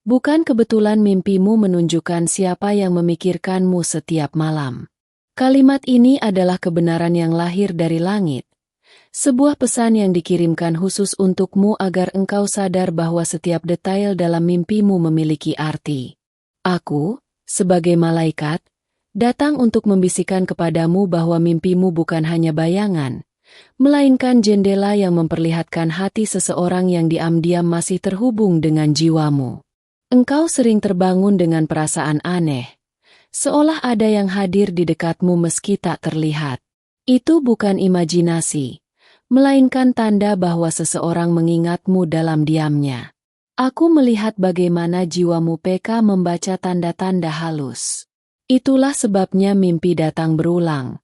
Bukan kebetulan mimpimu menunjukkan siapa yang memikirkanmu setiap malam. Kalimat ini adalah kebenaran yang lahir dari langit. Sebuah pesan yang dikirimkan khusus untukmu agar engkau sadar bahwa setiap detail dalam mimpimu memiliki arti. Aku, sebagai malaikat, datang untuk membisikkan kepadamu bahwa mimpimu bukan hanya bayangan, melainkan jendela yang memperlihatkan hati seseorang yang diam-diam masih terhubung dengan jiwamu. Engkau sering terbangun dengan perasaan aneh, seolah ada yang hadir di dekatmu meski tak terlihat. Itu bukan imajinasi, melainkan tanda bahwa seseorang mengingatmu dalam diamnya. Aku melihat bagaimana jiwamu peka membaca tanda-tanda halus. Itulah sebabnya mimpi datang berulang,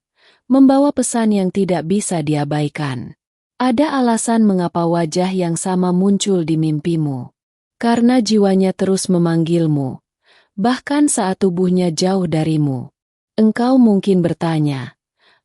membawa pesan yang tidak bisa diabaikan. Ada alasan mengapa wajah yang sama muncul di mimpimu. Karena jiwanya terus memanggilmu, bahkan saat tubuhnya jauh darimu. Engkau mungkin bertanya,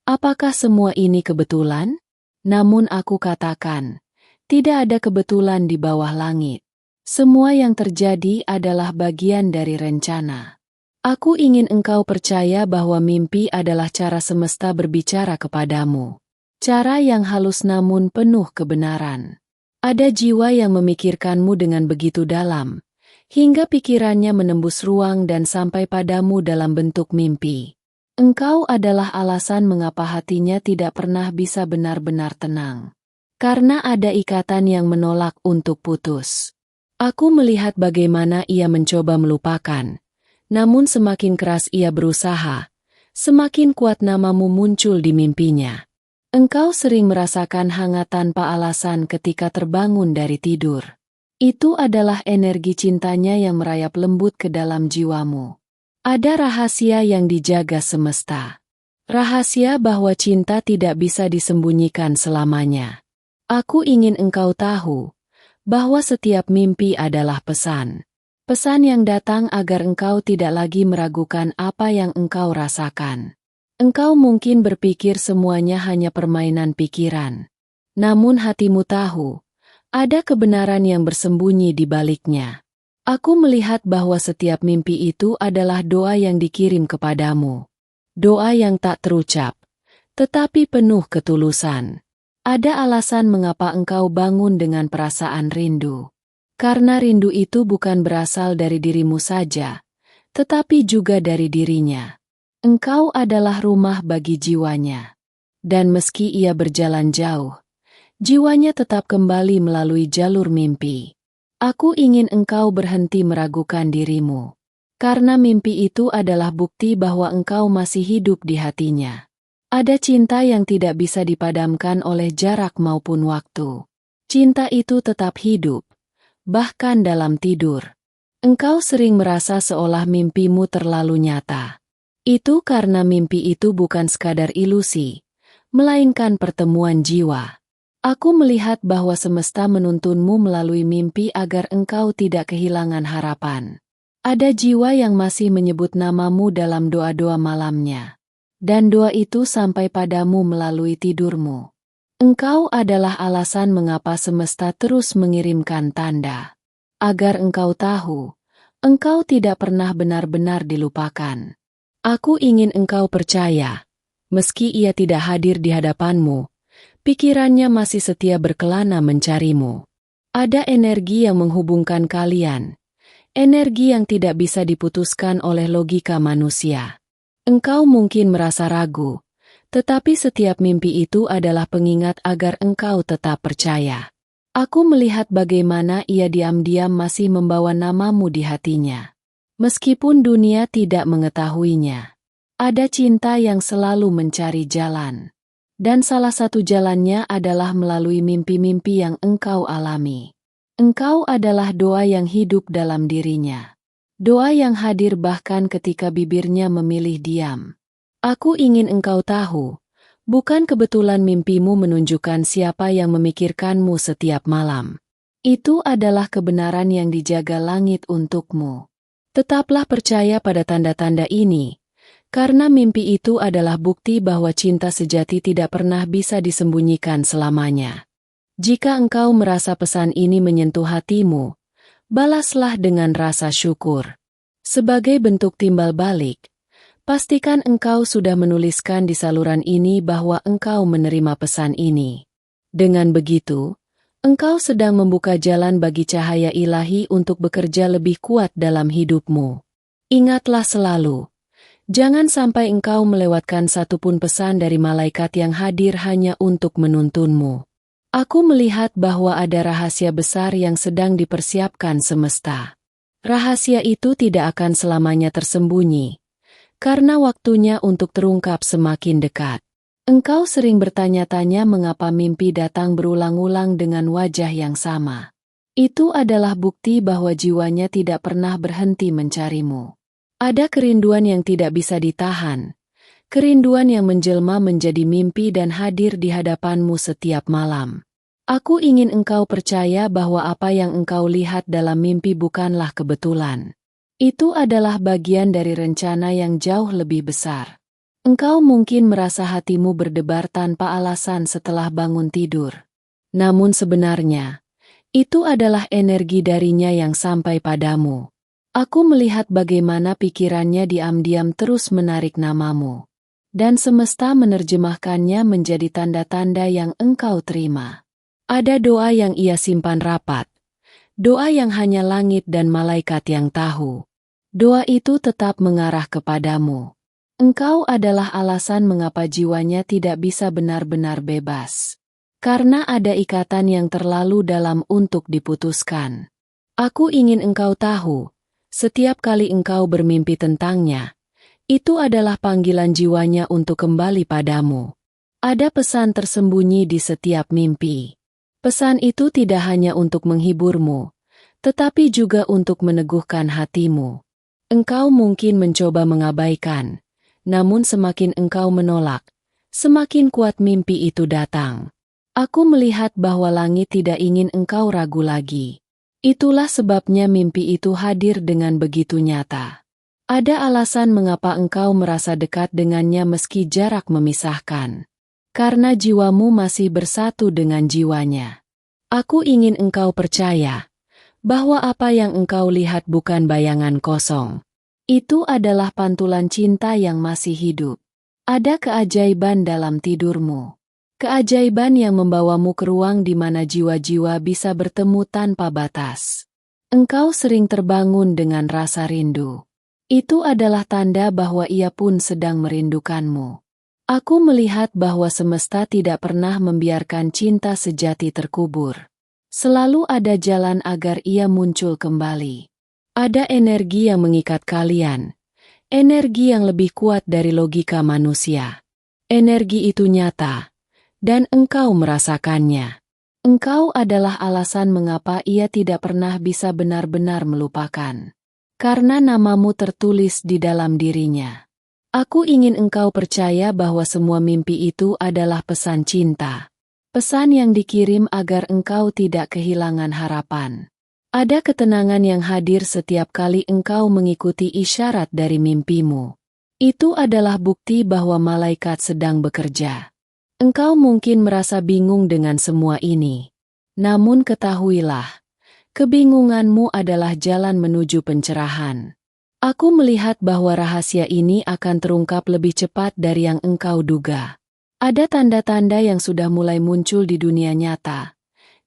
apakah semua ini kebetulan? Namun aku katakan, tidak ada kebetulan di bawah langit. Semua yang terjadi adalah bagian dari rencana. Aku ingin engkau percaya bahwa mimpi adalah cara semesta berbicara kepadamu. Cara yang halus namun penuh kebenaran. Ada jiwa yang memikirkanmu dengan begitu dalam, hingga pikirannya menembus ruang dan sampai padamu dalam bentuk mimpi. Engkau adalah alasan mengapa hatinya tidak pernah bisa benar-benar tenang. Karena ada ikatan yang menolak untuk putus. Aku melihat bagaimana ia mencoba melupakan, namun semakin keras ia berusaha, semakin kuat namamu muncul di mimpinya. Engkau sering merasakan hangat tanpa alasan ketika terbangun dari tidur. Itu adalah energi cintanya yang merayap lembut ke dalam jiwamu. Ada rahasia yang dijaga semesta. Rahasia bahwa cinta tidak bisa disembunyikan selamanya. Aku ingin engkau tahu bahwa setiap mimpi adalah pesan. Pesan yang datang agar engkau tidak lagi meragukan apa yang engkau rasakan. Engkau mungkin berpikir semuanya hanya permainan pikiran. Namun hatimu tahu, ada kebenaran yang bersembunyi di baliknya. Aku melihat bahwa setiap mimpi itu adalah doa yang dikirim kepadamu. Doa yang tak terucap, tetapi penuh ketulusan. Ada alasan mengapa engkau bangun dengan perasaan rindu. Karena rindu itu bukan berasal dari dirimu saja, tetapi juga dari dirinya. Engkau adalah rumah bagi jiwanya. Dan meski ia berjalan jauh, jiwanya tetap kembali melalui jalur mimpi. Aku ingin engkau berhenti meragukan dirimu. Karena mimpi itu adalah bukti bahwa engkau masih hidup di hatinya. Ada cinta yang tidak bisa dipadamkan oleh jarak maupun waktu. Cinta itu tetap hidup, bahkan dalam tidur. Engkau sering merasa seolah mimpimu terlalu nyata. Itu karena mimpi itu bukan sekadar ilusi, melainkan pertemuan jiwa. Aku melihat bahwa semesta menuntunmu melalui mimpi agar engkau tidak kehilangan harapan. Ada jiwa yang masih menyebut namamu dalam doa-doa malamnya. Dan doa itu sampai padamu melalui tidurmu. Engkau adalah alasan mengapa semesta terus mengirimkan tanda. Agar engkau tahu, engkau tidak pernah benar-benar dilupakan. Aku ingin engkau percaya, meski ia tidak hadir di hadapanmu, pikirannya masih setia berkelana mencarimu. Ada energi yang menghubungkan kalian, energi yang tidak bisa diputuskan oleh logika manusia. Engkau mungkin merasa ragu, tetapi setiap mimpi itu adalah pengingat agar engkau tetap percaya. Aku melihat bagaimana ia diam-diam masih membawa namamu di hatinya. Meskipun dunia tidak mengetahuinya, ada cinta yang selalu mencari jalan. Dan salah satu jalannya adalah melalui mimpi-mimpi yang engkau alami. Engkau adalah doa yang hidup dalam dirinya. Doa yang hadir bahkan ketika bibirnya memilih diam. Aku ingin engkau tahu, bukan kebetulan mimpimu menunjukkan siapa yang memikirkanmu setiap malam. Itu adalah kebenaran yang dijaga langit untukmu. Tetaplah percaya pada tanda-tanda ini, karena mimpi itu adalah bukti bahwa cinta sejati tidak pernah bisa disembunyikan selamanya. Jika engkau merasa pesan ini menyentuh hatimu, balaslah dengan rasa syukur. Sebagai bentuk timbal balik, pastikan engkau sudah menuliskan di saluran ini bahwa engkau menerima pesan ini. Dengan begitu, engkau sedang membuka jalan bagi cahaya ilahi untuk bekerja lebih kuat dalam hidupmu. Ingatlah selalu, jangan sampai engkau melewatkan satupun pesan dari malaikat yang hadir hanya untuk menuntunmu. Aku melihat bahwa ada rahasia besar yang sedang dipersiapkan semesta. Rahasia itu tidak akan selamanya tersembunyi, karena waktunya untuk terungkap semakin dekat. Engkau sering bertanya-tanya mengapa mimpi datang berulang-ulang dengan wajah yang sama. Itu adalah bukti bahwa jiwanya tidak pernah berhenti mencarimu. Ada kerinduan yang tidak bisa ditahan, kerinduan yang menjelma menjadi mimpi dan hadir di hadapanmu setiap malam. Aku ingin engkau percaya bahwa apa yang engkau lihat dalam mimpi bukanlah kebetulan. Itu adalah bagian dari rencana yang jauh lebih besar. Engkau mungkin merasa hatimu berdebar tanpa alasan setelah bangun tidur. Namun sebenarnya, itu adalah energi darinya yang sampai padamu. Aku melihat bagaimana pikirannya diam-diam terus menarik namamu. Dan semesta menerjemahkannya menjadi tanda-tanda yang engkau terima. Ada doa yang ia simpan rapat. Doa yang hanya langit dan malaikat yang tahu. Doa itu tetap mengarah kepadamu. Engkau adalah alasan mengapa jiwanya tidak bisa benar-benar bebas. Karena ada ikatan yang terlalu dalam untuk diputuskan. Aku ingin engkau tahu, setiap kali engkau bermimpi tentangnya, itu adalah panggilan jiwanya untuk kembali padamu. Ada pesan tersembunyi di setiap mimpi. Pesan itu tidak hanya untuk menghiburmu, tetapi juga untuk meneguhkan hatimu. Engkau mungkin mencoba mengabaikan, namun semakin engkau menolak, semakin kuat mimpi itu datang. Aku melihat bahwa langit tidak ingin engkau ragu lagi. Itulah sebabnya mimpi itu hadir dengan begitu nyata. Ada alasan mengapa engkau merasa dekat dengannya meski jarak memisahkan. Karena jiwamu masih bersatu dengan jiwanya. Aku ingin engkau percaya bahwa apa yang engkau lihat bukan bayangan kosong. Itu adalah pantulan cinta yang masih hidup. Ada keajaiban dalam tidurmu. Keajaiban yang membawamu ke ruang di mana jiwa-jiwa bisa bertemu tanpa batas. Engkau sering terbangun dengan rasa rindu. Itu adalah tanda bahwa ia pun sedang merindukanmu. Aku melihat bahwa semesta tidak pernah membiarkan cinta sejati terkubur. Selalu ada jalan agar ia muncul kembali. Ada energi yang mengikat kalian. Energi yang lebih kuat dari logika manusia. Energi itu nyata, dan engkau merasakannya. Engkau adalah alasan mengapa ia tidak pernah bisa benar-benar melupakan. Karena namamu tertulis di dalam dirinya. Aku ingin engkau percaya bahwa semua mimpi itu adalah pesan cinta. Pesan yang dikirim agar engkau tidak kehilangan harapan. Ada ketenangan yang hadir setiap kali engkau mengikuti isyarat dari mimpimu. Itu adalah bukti bahwa malaikat sedang bekerja. Engkau mungkin merasa bingung dengan semua ini. Namun ketahuilah, kebingunganmu adalah jalan menuju pencerahan. Aku melihat bahwa rahasia ini akan terungkap lebih cepat dari yang engkau duga. Ada tanda-tanda yang sudah mulai muncul di dunia nyata,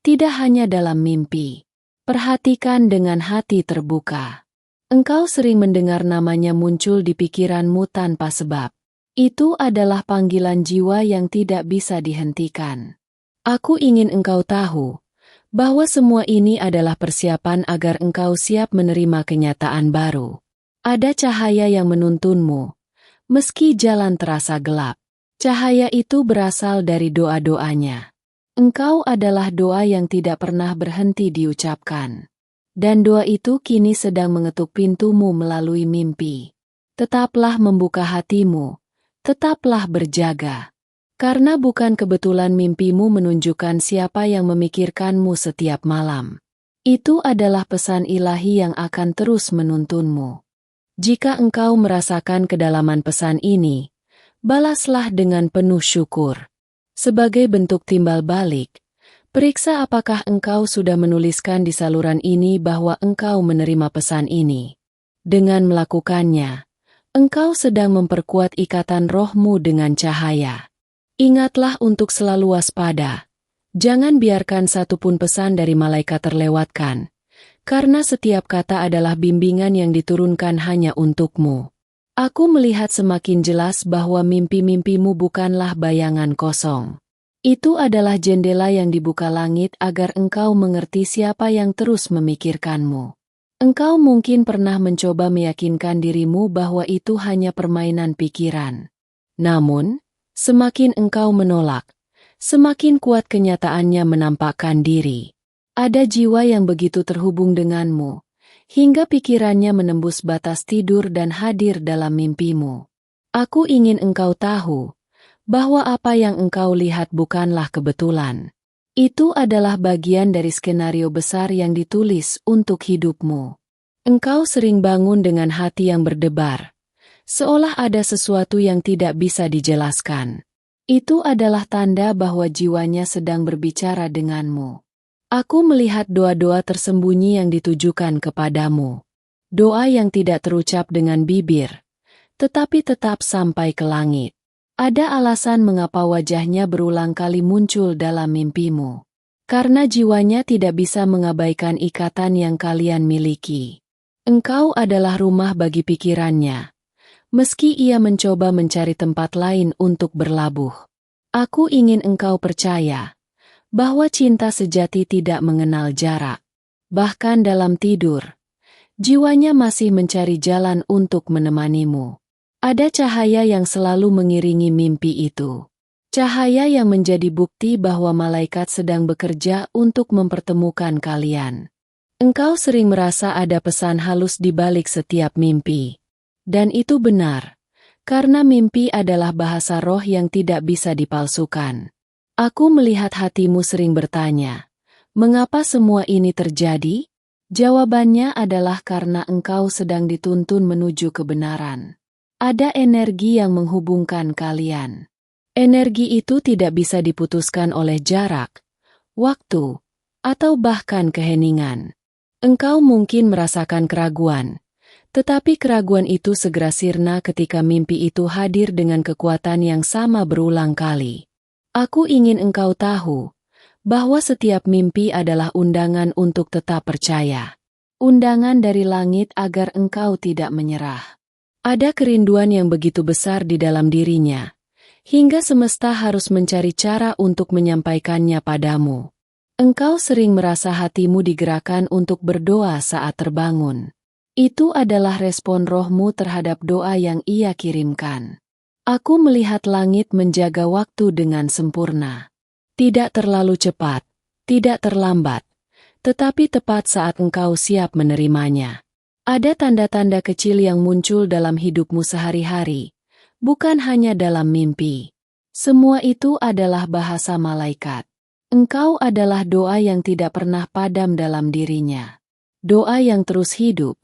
tidak hanya dalam mimpi. Perhatikan dengan hati terbuka. Engkau sering mendengar namanya muncul di pikiranmu tanpa sebab. Itu adalah panggilan jiwa yang tidak bisa dihentikan. Aku ingin engkau tahu bahwa semua ini adalah persiapan agar engkau siap menerima kenyataan baru. Ada cahaya yang menuntunmu, meski jalan terasa gelap. Cahaya itu berasal dari doa-doanya. Engkau adalah doa yang tidak pernah berhenti diucapkan. Dan doa itu kini sedang mengetuk pintumu melalui mimpi. Tetaplah membuka hatimu, tetaplah berjaga. Karena bukan kebetulan mimpimu menunjukkan siapa yang memikirkanmu setiap malam. Itu adalah pesan ilahi yang akan terus menuntunmu. Jika engkau merasakan kedalaman pesan ini, balaslah dengan penuh syukur. Sebagai bentuk timbal balik, Periksa apakah engkau sudah menuliskan di saluran ini bahwa engkau menerima pesan ini. Dengan melakukannya, engkau sedang memperkuat ikatan rohmu dengan cahaya. Ingatlah untuk selalu waspada. Jangan biarkan satupun pesan dari malaikat terlewatkan, karena setiap kata adalah bimbingan yang diturunkan hanya untukmu. Aku melihat semakin jelas bahwa mimpi-mimpimu bukanlah bayangan kosong. Itu adalah jendela yang dibuka langit agar engkau mengerti siapa yang terus memikirkanmu. Engkau mungkin pernah mencoba meyakinkan dirimu bahwa itu hanya permainan pikiran. Namun, semakin engkau menolak, semakin kuat kenyataannya menampakkan diri. Ada jiwa yang begitu terhubung denganmu, hingga pikirannya menembus batas tidur dan hadir dalam mimpimu. Aku ingin engkau tahu bahwa apa yang engkau lihat bukanlah kebetulan. Itu adalah bagian dari skenario besar yang ditulis untuk hidupmu. Engkau sering bangun dengan hati yang berdebar, seolah ada sesuatu yang tidak bisa dijelaskan. Itu adalah tanda bahwa jiwanya sedang berbicara denganmu. Aku melihat doa-doa tersembunyi yang ditujukan kepadamu. Doa yang tidak terucap dengan bibir, tetapi tetap sampai ke langit. Ada alasan mengapa wajahnya berulang kali muncul dalam mimpimu. Karena jiwanya tidak bisa mengabaikan ikatan yang kalian miliki. Engkau adalah rumah bagi pikirannya. Meski ia mencoba mencari tempat lain untuk berlabuh. Aku ingin engkau percaya bahwa cinta sejati tidak mengenal jarak. Bahkan dalam tidur, jiwanya masih mencari jalan untuk menemanimu. Ada cahaya yang selalu mengiringi mimpi itu. Cahaya yang menjadi bukti bahwa malaikat sedang bekerja untuk mempertemukan kalian. Engkau sering merasa ada pesan halus di balik setiap mimpi. Dan itu benar, karena mimpi adalah bahasa roh yang tidak bisa dipalsukan. Aku melihat hatimu sering bertanya, mengapa semua ini terjadi? Jawabannya adalah karena engkau sedang dituntun menuju kebenaran. Ada energi yang menghubungkan kalian. Energi itu tidak bisa diputuskan oleh jarak, waktu, atau bahkan keheningan. Engkau mungkin merasakan keraguan. Tetapi keraguan itu segera sirna ketika mimpi itu hadir dengan kekuatan yang sama berulang kali. Aku ingin engkau tahu bahwa setiap mimpi adalah undangan untuk tetap percaya. Undangan dari langit agar engkau tidak menyerah. Ada kerinduan yang begitu besar di dalam dirinya, hingga semesta harus mencari cara untuk menyampaikannya padamu. Engkau sering merasa hatimu digerakkan untuk berdoa saat terbangun. Itu adalah respon rohmu terhadap doa yang ia kirimkan. Aku melihat langit menjaga waktu dengan sempurna. Tidak terlalu cepat, tidak terlambat, tetapi tepat saat engkau siap menerimanya. Ada tanda-tanda kecil yang muncul dalam hidupmu sehari-hari, bukan hanya dalam mimpi. Semua itu adalah bahasa malaikat. Engkau adalah doa yang tidak pernah padam dalam dirinya. Doa yang terus hidup.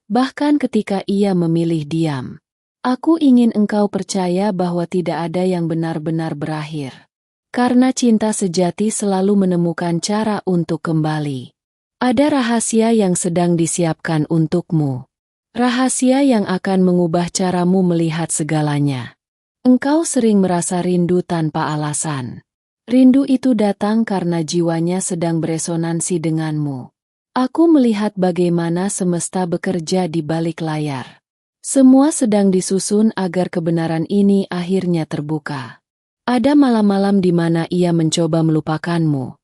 Bahkan ketika ia memilih diam. Aku ingin engkau percaya bahwa tidak ada yang benar-benar berakhir. Karena cinta sejati selalu menemukan cara untuk kembali. Ada rahasia yang sedang disiapkan untukmu. Rahasia yang akan mengubah caramu melihat segalanya. Engkau sering merasa rindu tanpa alasan. Rindu itu datang karena jiwanya sedang beresonansi denganmu. Aku melihat bagaimana semesta bekerja di balik layar. Semua sedang disusun agar kebenaran ini akhirnya terbuka. Ada malam-malam di mana ia mencoba melupakanmu.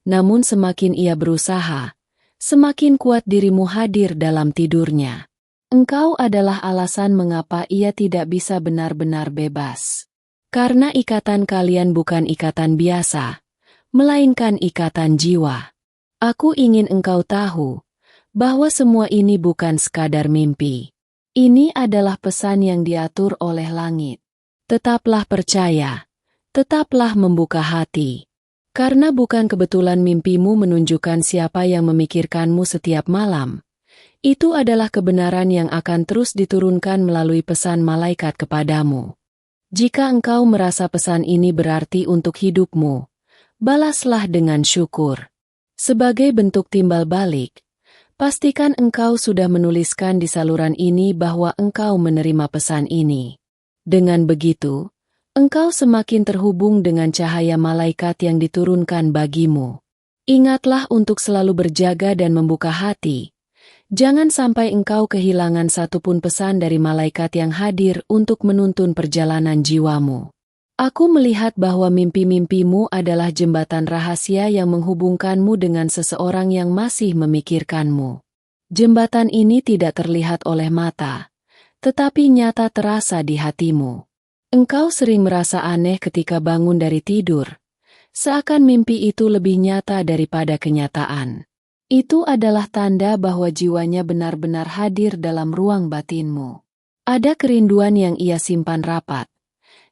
Namun semakin ia berusaha, semakin kuat dirimu hadir dalam tidurnya. Engkau adalah alasan mengapa ia tidak bisa benar-benar bebas. Karena ikatan kalian bukan ikatan biasa, melainkan ikatan jiwa. Aku ingin engkau tahu bahwa semua ini bukan sekadar mimpi. Ini adalah pesan yang diatur oleh langit. Tetaplah percaya, tetaplah membuka hati. Karena bukan kebetulan mimpimu menunjukkan siapa yang memikirkanmu setiap malam. Itu adalah kebenaran yang akan terus diturunkan melalui pesan malaikat kepadamu. Jika engkau merasa pesan ini berarti untuk hidupmu, balaslah dengan syukur. Sebagai bentuk timbal balik, pastikan engkau sudah menuliskan di saluran ini bahwa engkau menerima pesan ini. Dengan begitu, engkau semakin terhubung dengan cahaya malaikat yang diturunkan bagimu. Ingatlah untuk selalu berjaga dan membuka hati. Jangan sampai engkau kehilangan satupun pesan dari malaikat yang hadir untuk menuntun perjalanan jiwamu. Aku melihat bahwa mimpi-mimpimu adalah jembatan rahasia yang menghubungkanmu dengan seseorang yang masih memikirkanmu. Jembatan ini tidak terlihat oleh mata, tetapi nyata terasa di hatimu. Engkau sering merasa aneh ketika bangun dari tidur, seakan mimpi itu lebih nyata daripada kenyataan. Itu adalah tanda bahwa jiwanya benar-benar hadir dalam ruang batinmu. Ada kerinduan yang ia simpan rapat,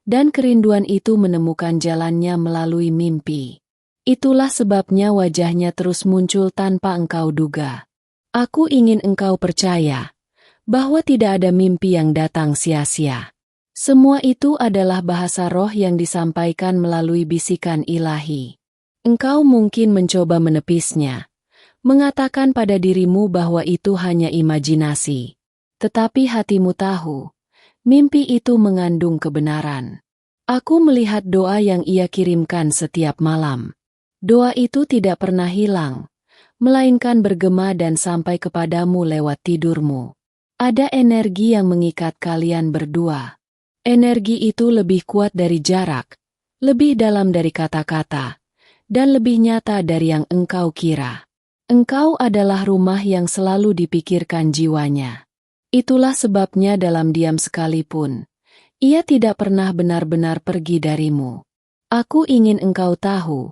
dan kerinduan itu menemukan jalannya melalui mimpi. Itulah sebabnya wajahnya terus muncul tanpa engkau duga. Aku ingin engkau percaya bahwa tidak ada mimpi yang datang sia-sia. Semua itu adalah bahasa roh yang disampaikan melalui bisikan ilahi. Engkau mungkin mencoba menepisnya, mengatakan pada dirimu bahwa itu hanya imajinasi. Tetapi hatimu tahu, mimpi itu mengandung kebenaran. Aku melihat doa yang ia kirimkan setiap malam. Doa itu tidak pernah hilang, melainkan bergema dan sampai kepadamu lewat tidurmu. Ada energi yang mengikat kalian berdua. Energi itu lebih kuat dari jarak, lebih dalam dari kata-kata, dan lebih nyata dari yang engkau kira. Engkau adalah rumah yang selalu dipikirkan jiwanya. Itulah sebabnya dalam diam sekalipun, ia tidak pernah benar-benar pergi darimu. Aku ingin engkau tahu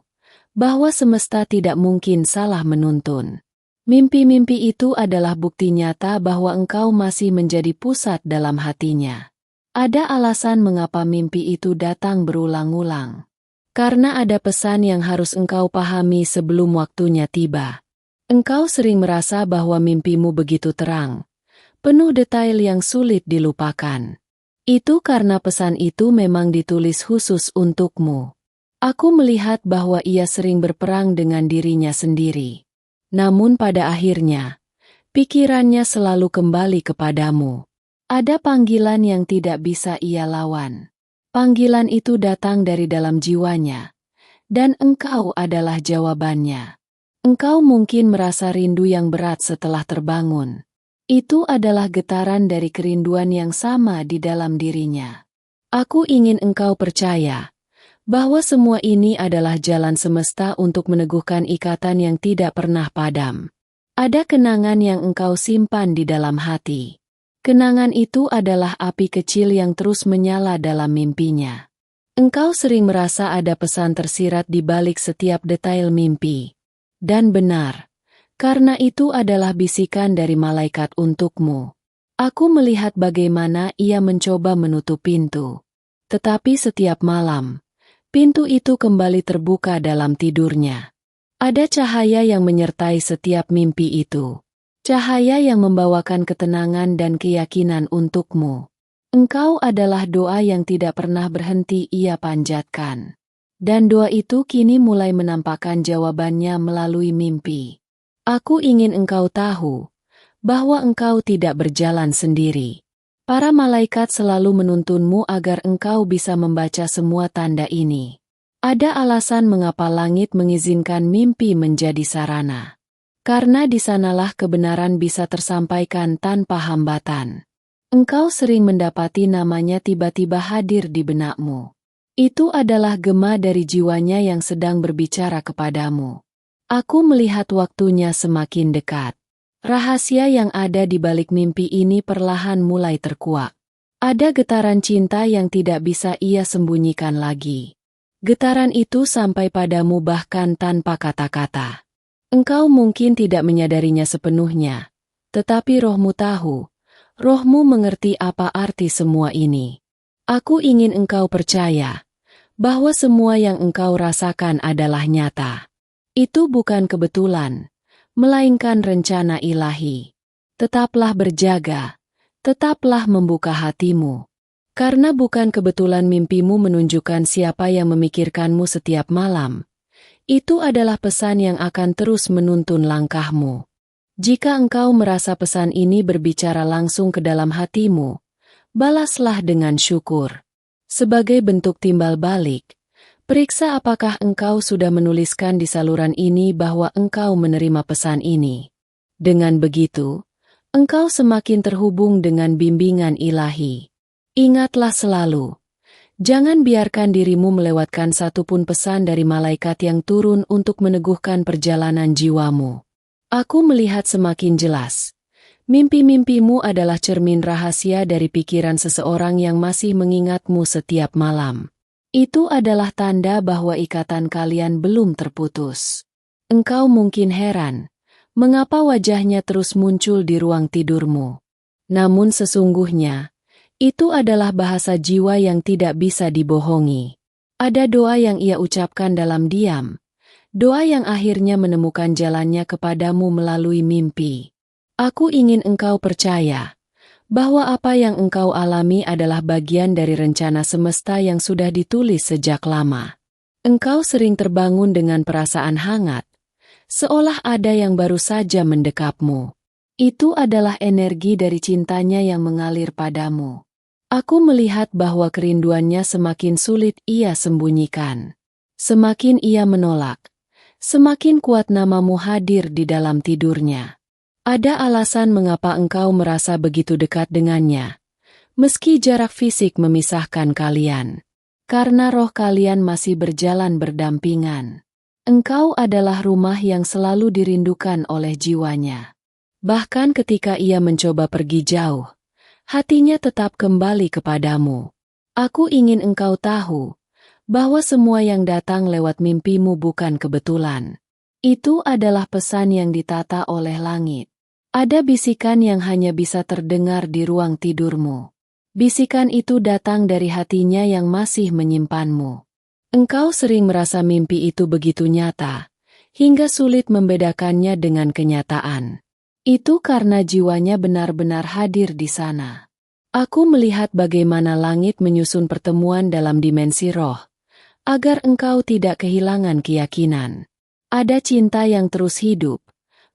bahwa semesta tidak mungkin salah menuntun. Mimpi-mimpi itu adalah bukti nyata bahwa engkau masih menjadi pusat dalam hatinya. Ada alasan mengapa mimpi itu datang berulang-ulang. Karena ada pesan yang harus engkau pahami sebelum waktunya tiba. Engkau sering merasa bahwa mimpimu begitu terang, penuh detail yang sulit dilupakan. Itu karena pesan itu memang ditulis khusus untukmu. Aku melihat bahwa ia sering berperang dengan dirinya sendiri. Namun pada akhirnya, pikirannya selalu kembali kepadamu. Ada panggilan yang tidak bisa ia lawan. Panggilan itu datang dari dalam jiwanya, dan engkau adalah jawabannya. Engkau mungkin merasa rindu yang berat setelah terbangun. Itu adalah getaran dari kerinduan yang sama di dalam dirinya. Aku ingin engkau percaya bahwa semua ini adalah jalan semesta untuk meneguhkan ikatan yang tidak pernah padam. Ada kenangan yang engkau simpan di dalam hati. Kenangan itu adalah api kecil yang terus menyala dalam mimpinya. Engkau sering merasa ada pesan tersirat di balik setiap detail mimpi. Dan benar, karena itu adalah bisikan dari malaikat untukmu. Aku melihat bagaimana ia mencoba menutup pintu. Tetapi setiap malam, pintu itu kembali terbuka dalam tidurnya. Ada cahaya yang menyertai setiap mimpi itu. Cahaya yang membawakan ketenangan dan keyakinan untukmu. Engkau adalah doa yang tidak pernah berhenti ia panjatkan. Dan doa itu kini mulai menampakkan jawabannya melalui mimpi. Aku ingin engkau tahu bahwa engkau tidak berjalan sendiri. Para malaikat selalu menuntunmu agar engkau bisa membaca semua tanda ini. Ada alasan mengapa langit mengizinkan mimpi menjadi sarana. Karena di sanalah kebenaran bisa tersampaikan tanpa hambatan. Engkau sering mendapati namanya tiba-tiba hadir di benakmu. Itu adalah gema dari jiwanya yang sedang berbicara kepadamu. Aku melihat waktunya semakin dekat. Rahasia yang ada di balik mimpi ini perlahan mulai terkuak. Ada getaran cinta yang tidak bisa ia sembunyikan lagi. Getaran itu sampai padamu bahkan tanpa kata-kata. Engkau mungkin tidak menyadarinya sepenuhnya, tetapi rohmu tahu, rohmu mengerti apa arti semua ini. Aku ingin engkau percaya bahwa semua yang engkau rasakan adalah nyata. Itu bukan kebetulan, melainkan rencana ilahi. Tetaplah berjaga, tetaplah membuka hatimu. Karena bukan kebetulan mimpimu menunjukkan siapa yang memikirkanmu setiap malam. Itu adalah pesan yang akan terus menuntun langkahmu. Jika engkau merasa pesan ini berbicara langsung ke dalam hatimu, balaslah dengan syukur. Sebagai bentuk timbal balik, periksa apakah engkau sudah menuliskan di saluran ini bahwa engkau menerima pesan ini. Dengan begitu, engkau semakin terhubung dengan bimbingan ilahi. Ingatlah selalu, jangan biarkan dirimu melewatkan satupun pesan dari malaikat yang turun untuk meneguhkan perjalanan jiwamu. Aku melihat semakin jelas. Mimpi-mimpimu adalah cermin rahasia dari pikiran seseorang yang masih mengingatmu setiap malam. Itu adalah tanda bahwa ikatan kalian belum terputus. Engkau mungkin heran, mengapa wajahnya terus muncul di ruang tidurmu. Namun sesungguhnya, itu adalah bahasa jiwa yang tidak bisa dibohongi. Ada doa yang ia ucapkan dalam diam, doa yang akhirnya menemukan jalannya kepadamu melalui mimpi. Aku ingin engkau percaya bahwa apa yang engkau alami adalah bagian dari rencana semesta yang sudah ditulis sejak lama. Engkau sering terbangun dengan perasaan hangat, seolah ada yang baru saja mendekapmu. Itu adalah energi dari cintanya yang mengalir padamu. Aku melihat bahwa kerinduannya semakin sulit ia sembunyikan. Semakin ia menolak, semakin kuat namamu hadir di dalam tidurnya. Ada alasan mengapa engkau merasa begitu dekat dengannya, meski jarak fisik memisahkan kalian. Karena roh kalian masih berjalan berdampingan. Engkau adalah rumah yang selalu dirindukan oleh jiwanya. Bahkan ketika ia mencoba pergi jauh, hatinya tetap kembali kepadamu. Aku ingin engkau tahu bahwa semua yang datang lewat mimpimu bukan kebetulan. Itu adalah pesan yang ditata oleh langit. Ada bisikan yang hanya bisa terdengar di ruang tidurmu. Bisikan itu datang dari hatinya yang masih menyimpanmu. Engkau sering merasa mimpi itu begitu nyata, hingga sulit membedakannya dengan kenyataan. Itu karena jiwanya benar-benar hadir di sana. Aku melihat bagaimana langit menyusun pertemuan dalam dimensi roh, agar engkau tidak kehilangan keyakinan. Ada cinta yang terus hidup,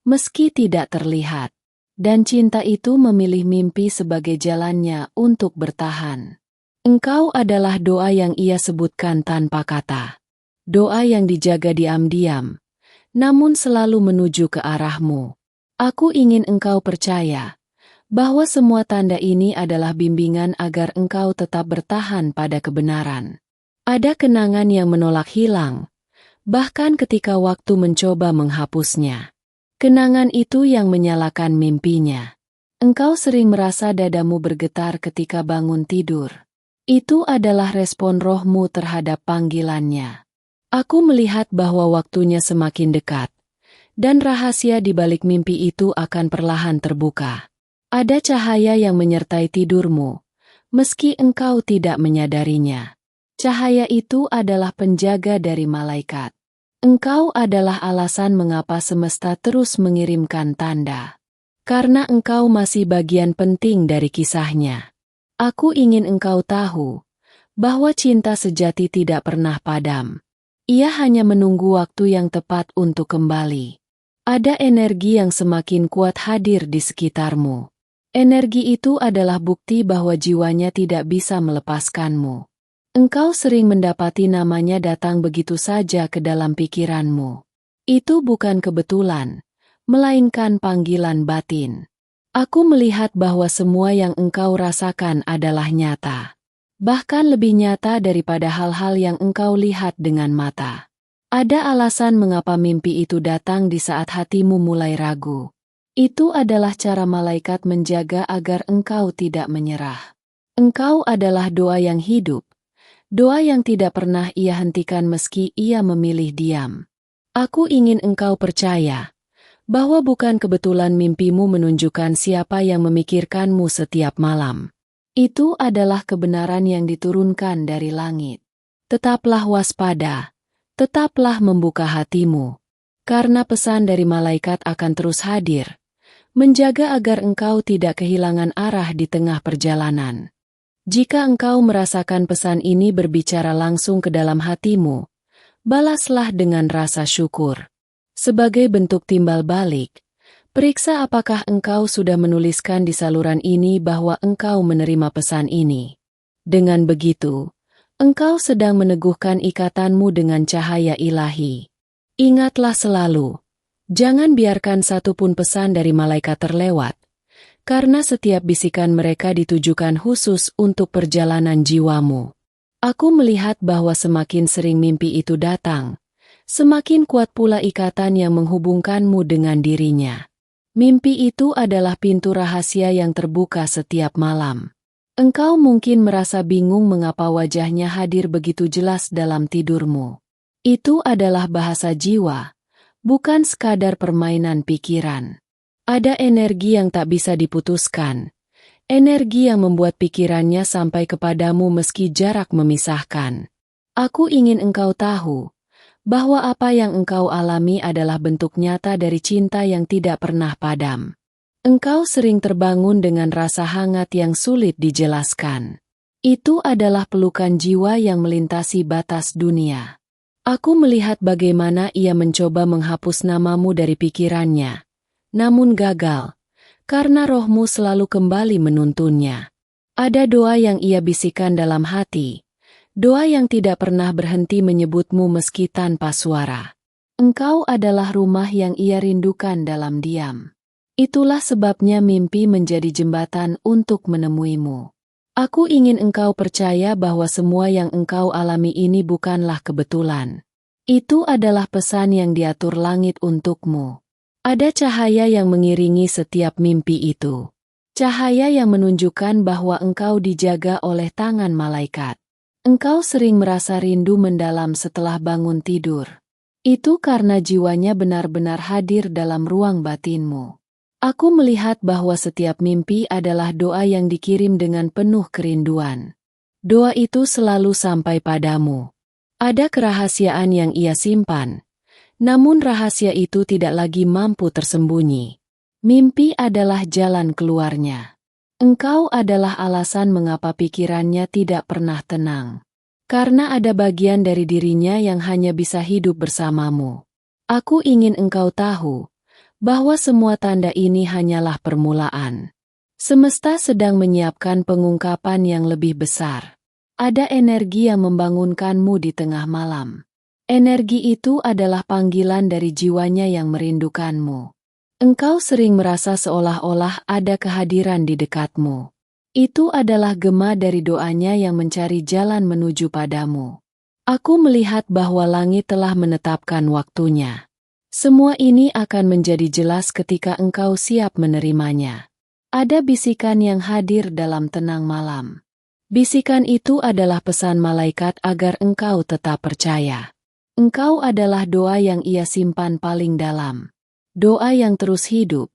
meski tidak terlihat. Dan cinta itu memilih mimpi sebagai jalannya untuk bertahan. Engkau adalah doa yang ia sebutkan tanpa kata. Doa yang dijaga diam-diam, namun selalu menuju ke arahmu. Aku ingin engkau percaya bahwa semua tanda ini adalah bimbingan agar engkau tetap bertahan pada kebenaran. Ada kenangan yang menolak hilang, bahkan ketika waktu mencoba menghapusnya. Kenangan itu yang menyalakan mimpinya. Engkau sering merasa dadamu bergetar ketika bangun tidur. Itu adalah respon rohmu terhadap panggilannya. Aku melihat bahwa waktunya semakin dekat, dan rahasia di balik mimpi itu akan perlahan terbuka. Ada cahaya yang menyertai tidurmu, meski engkau tidak menyadarinya. Cahaya itu adalah penjaga dari malaikat. Engkau adalah alasan mengapa semesta terus mengirimkan tanda. Karena engkau masih bagian penting dari kisahnya. Aku ingin engkau tahu bahwa cinta sejati tidak pernah padam. Ia hanya menunggu waktu yang tepat untuk kembali. Ada energi yang semakin kuat hadir di sekitarmu. Energi itu adalah bukti bahwa jiwanya tidak bisa melepaskanmu. Engkau sering mendapati namanya datang begitu saja ke dalam pikiranmu. Itu bukan kebetulan, melainkan panggilan batin. Aku melihat bahwa semua yang engkau rasakan adalah nyata. Bahkan lebih nyata daripada hal-hal yang engkau lihat dengan mata. Ada alasan mengapa mimpi itu datang di saat hatimu mulai ragu. Itu adalah cara malaikat menjaga agar engkau tidak menyerah. Engkau adalah doa yang hidup. Doa yang tidak pernah ia hentikan meski ia memilih diam. Aku ingin engkau percaya bahwa bukan kebetulan mimpimu menunjukkan siapa yang memikirkanmu setiap malam. Itu adalah kebenaran yang diturunkan dari langit. Tetaplah waspada, tetaplah membuka hatimu, karena pesan dari malaikat akan terus hadir, menjaga agar engkau tidak kehilangan arah di tengah perjalanan. Jika engkau merasakan pesan ini berbicara langsung ke dalam hatimu, Balaslah dengan rasa syukur. Sebagai bentuk timbal balik, periksa apakah engkau sudah menuliskan di saluran ini bahwa engkau menerima pesan ini. Dengan begitu, engkau sedang meneguhkan ikatanmu dengan cahaya ilahi. Ingatlah selalu, jangan biarkan satupun pesan dari malaikat terlewat, karena setiap bisikan mereka ditujukan khusus untuk perjalanan jiwamu. Aku melihat bahwa semakin sering mimpi itu datang, semakin kuat pula ikatan yang menghubungkanmu dengan dirinya. Mimpi itu adalah pintu rahasia yang terbuka setiap malam. Engkau mungkin merasa bingung mengapa wajahnya hadir begitu jelas dalam tidurmu. Itu adalah bahasa jiwa, bukan sekadar permainan pikiran. Ada energi yang tak bisa diputuskan. Energi yang membuat pikirannya sampai kepadamu meski jarak memisahkan. Aku ingin engkau tahu bahwa apa yang engkau alami adalah bentuk nyata dari cinta yang tidak pernah padam. Engkau sering terbangun dengan rasa hangat yang sulit dijelaskan. Itu adalah pelukan jiwa yang melintasi batas dunia. Aku melihat bagaimana ia mencoba menghapus namamu dari pikirannya, namun gagal, karena rohmu selalu kembali menuntunnya. Ada doa yang ia bisikan dalam hati, doa yang tidak pernah berhenti menyebutmu meski tanpa suara. Engkau adalah rumah yang ia rindukan dalam diam. Itulah sebabnya mimpi menjadi jembatan untuk menemuimu. Aku ingin engkau percaya bahwa semua yang engkau alami ini bukanlah kebetulan. Itu adalah pesan yang diatur langit untukmu. Ada cahaya yang mengiringi setiap mimpi itu. Cahaya yang menunjukkan bahwa engkau dijaga oleh tangan malaikat. Engkau sering merasa rindu mendalam setelah bangun tidur. Itu karena jiwanya benar-benar hadir dalam ruang batinmu. Aku melihat bahwa setiap mimpi adalah doa yang dikirim dengan penuh kerinduan. Doa itu selalu sampai padamu. Ada kerahasiaan yang ia simpan. Namun rahasia itu tidak lagi mampu tersembunyi. Mimpi adalah jalan keluarnya. Engkau adalah alasan mengapa pikirannya tidak pernah tenang. Karena ada bagian dari dirinya yang hanya bisa hidup bersamamu. Aku ingin engkau tahu bahwa semua tanda ini hanyalah permulaan. Semesta sedang menyiapkan pengungkapan yang lebih besar. Ada energi yang membangunkanmu di tengah malam. Energi itu adalah panggilan dari jiwanya yang merindukanmu. Engkau sering merasa seolah-olah ada kehadiran di dekatmu. Itu adalah gema dari doanya yang mencari jalan menuju padamu. Aku melihat bahwa langit telah menetapkan waktunya. Semua ini akan menjadi jelas ketika engkau siap menerimanya. Ada bisikan yang hadir dalam tenang malam. Bisikan itu adalah pesan malaikat agar engkau tetap percaya. Engkau adalah doa yang ia simpan paling dalam. Doa yang terus hidup,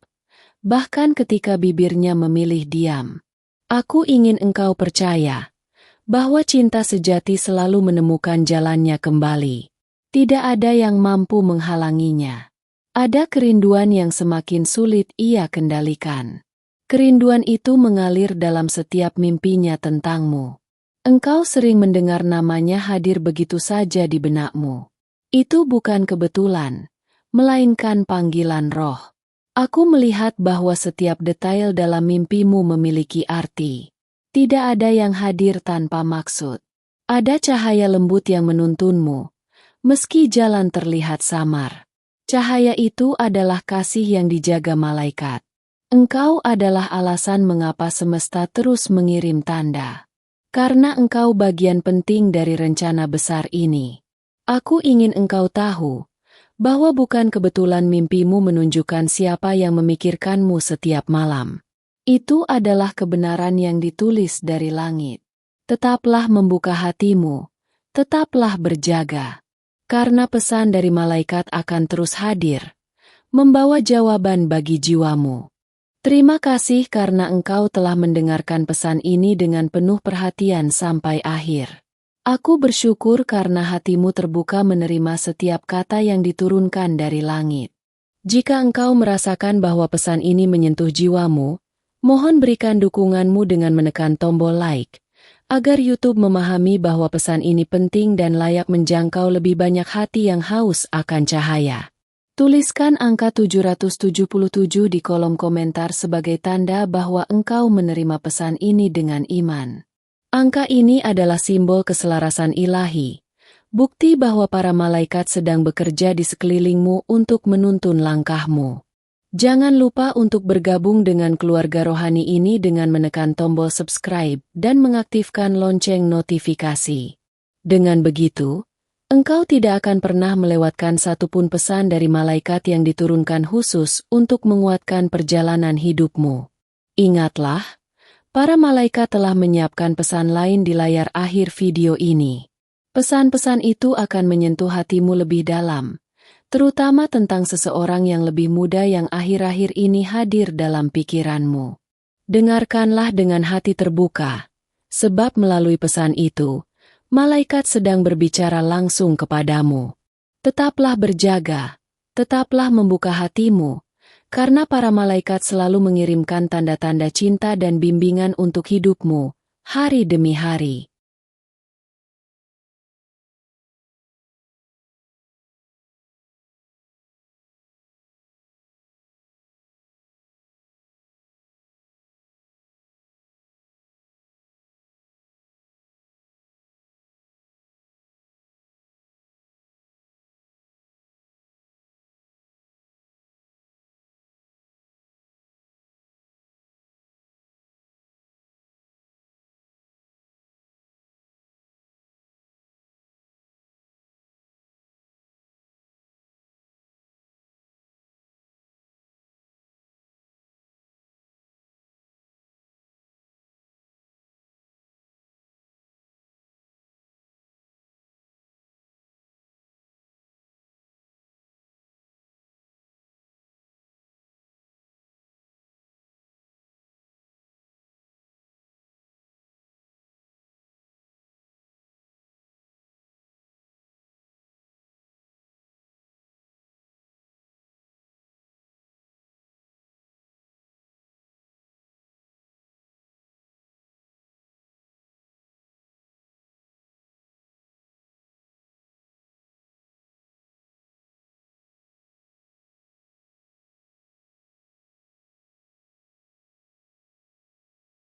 bahkan ketika bibirnya memilih diam. Aku ingin engkau percaya bahwa cinta sejati selalu menemukan jalannya kembali. Tidak ada yang mampu menghalanginya. Ada kerinduan yang semakin sulit ia kendalikan. Kerinduan itu mengalir dalam setiap mimpinya tentangmu. Engkau sering mendengar namanya hadir begitu saja di benakmu. Itu bukan kebetulan, melainkan panggilan roh. Aku melihat bahwa setiap detail dalam mimpimu memiliki arti. Tidak ada yang hadir tanpa maksud. Ada cahaya lembut yang menuntunmu, meski jalan terlihat samar. Cahaya itu adalah kasih yang dijaga malaikat. Engkau adalah alasan mengapa semesta terus mengirim tanda. Karena engkau bagian penting dari rencana besar ini. Aku ingin engkau tahu bahwa bukan kebetulan mimpimu menunjukkan siapa yang memikirkanmu setiap malam. Itu adalah kebenaran yang ditulis dari langit. Tetaplah membuka hatimu, tetaplah berjaga. Karena pesan dari malaikat akan terus hadir, membawa jawaban bagi jiwamu. Terima kasih karena engkau telah mendengarkan pesan ini dengan penuh perhatian sampai akhir. Aku bersyukur karena hatimu terbuka menerima setiap kata yang diturunkan dari langit. Jika engkau merasakan bahwa pesan ini menyentuh jiwamu, mohon berikan dukunganmu dengan menekan tombol like, agar YouTube memahami bahwa pesan ini penting dan layak menjangkau lebih banyak hati yang haus akan cahaya. Tuliskan angka 777 di kolom komentar sebagai tanda bahwa engkau menerima pesan ini dengan iman. Angka ini adalah simbol keselarasan ilahi, bukti bahwa para malaikat sedang bekerja di sekelilingmu untuk menuntun langkahmu. Jangan lupa untuk bergabung dengan keluarga rohani ini dengan menekan tombol subscribe dan mengaktifkan lonceng notifikasi. Dengan begitu, engkau tidak akan pernah melewatkan satupun pesan dari malaikat yang diturunkan khusus untuk menguatkan perjalanan hidupmu. Ingatlah, para malaikat telah menyiapkan pesan lain di layar akhir video ini. Pesan-pesan itu akan menyentuh hatimu lebih dalam, terutama tentang seseorang yang lebih muda yang akhir-akhir ini hadir dalam pikiranmu. Dengarkanlah dengan hati terbuka, sebab melalui pesan itu, malaikat sedang berbicara langsung kepadamu. Tetaplah berjaga, tetaplah membuka hatimu, karena para malaikat selalu mengirimkan tanda-tanda cinta dan bimbingan untuk hidupmu, hari demi hari.